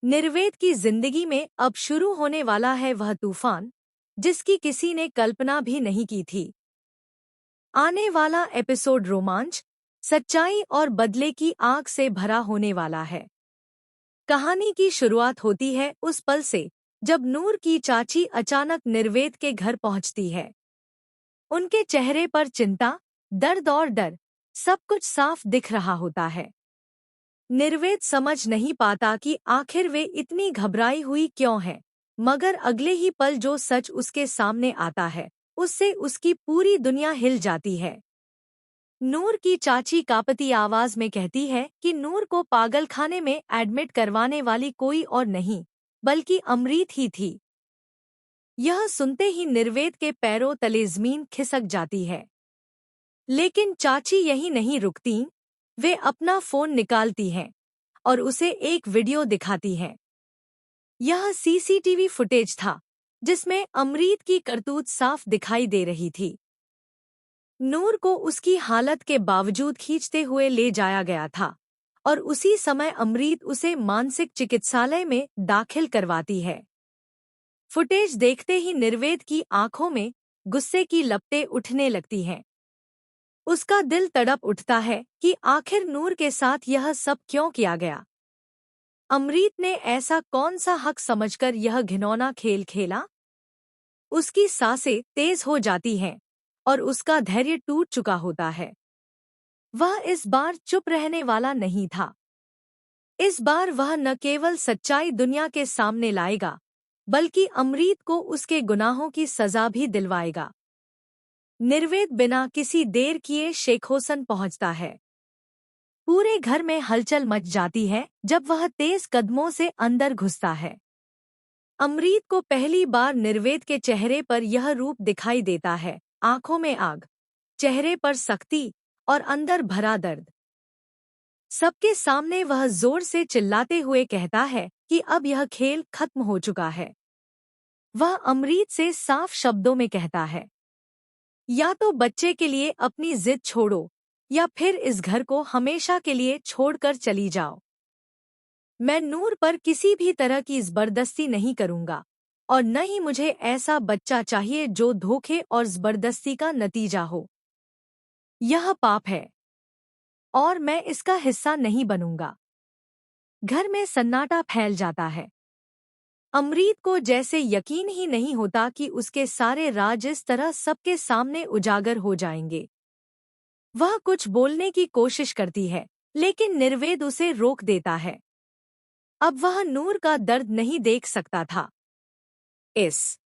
निर्वेद की जिंदगी में अब शुरू होने वाला है वह तूफान जिसकी किसी ने कल्पना भी नहीं की थी। आने वाला एपिसोड रोमांच, सच्चाई और बदले की आग से भरा होने वाला है। कहानी की शुरुआत होती है उस पल से जब नूर की चाची अचानक निर्वेद के घर पहुंचती है। उनके चेहरे पर चिंता, दर्द और डर सब कुछ साफ दिख रहा होता है। निर्वेद समझ नहीं पाता कि आखिर वे इतनी घबराई हुई क्यों है, मगर अगले ही पल जो सच उसके सामने आता है उससे उसकी पूरी दुनिया हिल जाती है। नूर की चाची कांपती आवाज में कहती है कि नूर को पागलखाने में एडमिट करवाने वाली कोई और नहीं बल्कि अमृत ही थी। यह सुनते ही निर्वेद के पैरों तले जमीन खिसक जाती है। लेकिन चाची यही नहीं रुकती, वे अपना फोन निकालती हैं और उसे एक वीडियो दिखाती हैं। यह सीसीटीवी फुटेज था जिसमें अमृत की करतूत साफ दिखाई दे रही थी। नूर को उसकी हालत के बावजूद खींचते हुए ले जाया गया था और उसी समय अमृत उसे मानसिक चिकित्सालय में दाखिल करवाती है। फुटेज देखते ही निर्वेद की आंखों में गुस्से की लपटें उठने लगती हैं। उसका दिल तड़प उठता है कि आखिर नूर के साथ यह सब क्यों किया गया। अमृत ने ऐसा कौन सा हक समझकर यह घिनौना खेल खेला। उसकी सांसें तेज हो जाती हैं और उसका धैर्य टूट चुका होता है। वह इस बार चुप रहने वाला नहीं था। इस बार वह न केवल सच्चाई दुनिया के सामने लाएगा बल्कि अमृत को उसके गुनाहों की सजा भी दिलवाएगा। निर्वेद बिना किसी देर किए शेखोसन पहुंचता है। पूरे घर में हलचल मच जाती है जब वह तेज कदमों से अंदर घुसता है। अमृत को पहली बार निर्वेद के चेहरे पर यह रूप दिखाई देता है, आंखों में आग, चेहरे पर सख्ती और अंदर भरा दर्द। सबके सामने वह जोर से चिल्लाते हुए कहता है कि अब यह खेल खत्म हो चुका है। वह अमृत से साफ शब्दों में कहता है, या तो बच्चे के लिए अपनी जिद छोड़ो या फिर इस घर को हमेशा के लिए छोड़कर चली जाओ। मैं नूर पर किसी भी तरह की जबरदस्ती नहीं करूंगा और न ही मुझे ऐसा बच्चा चाहिए जो धोखे और जबरदस्ती का नतीजा हो। यह पाप है और मैं इसका हिस्सा नहीं बनूंगा। घर में सन्नाटा फैल जाता है। अमृत को जैसे यकीन ही नहीं होता कि उसके सारे राज इस तरह सबके सामने उजागर हो जाएंगे। वह कुछ बोलने की कोशिश करती है लेकिन निर्वेद उसे रोक देता है। अब वह नूर का दर्द नहीं देख सकता था। इस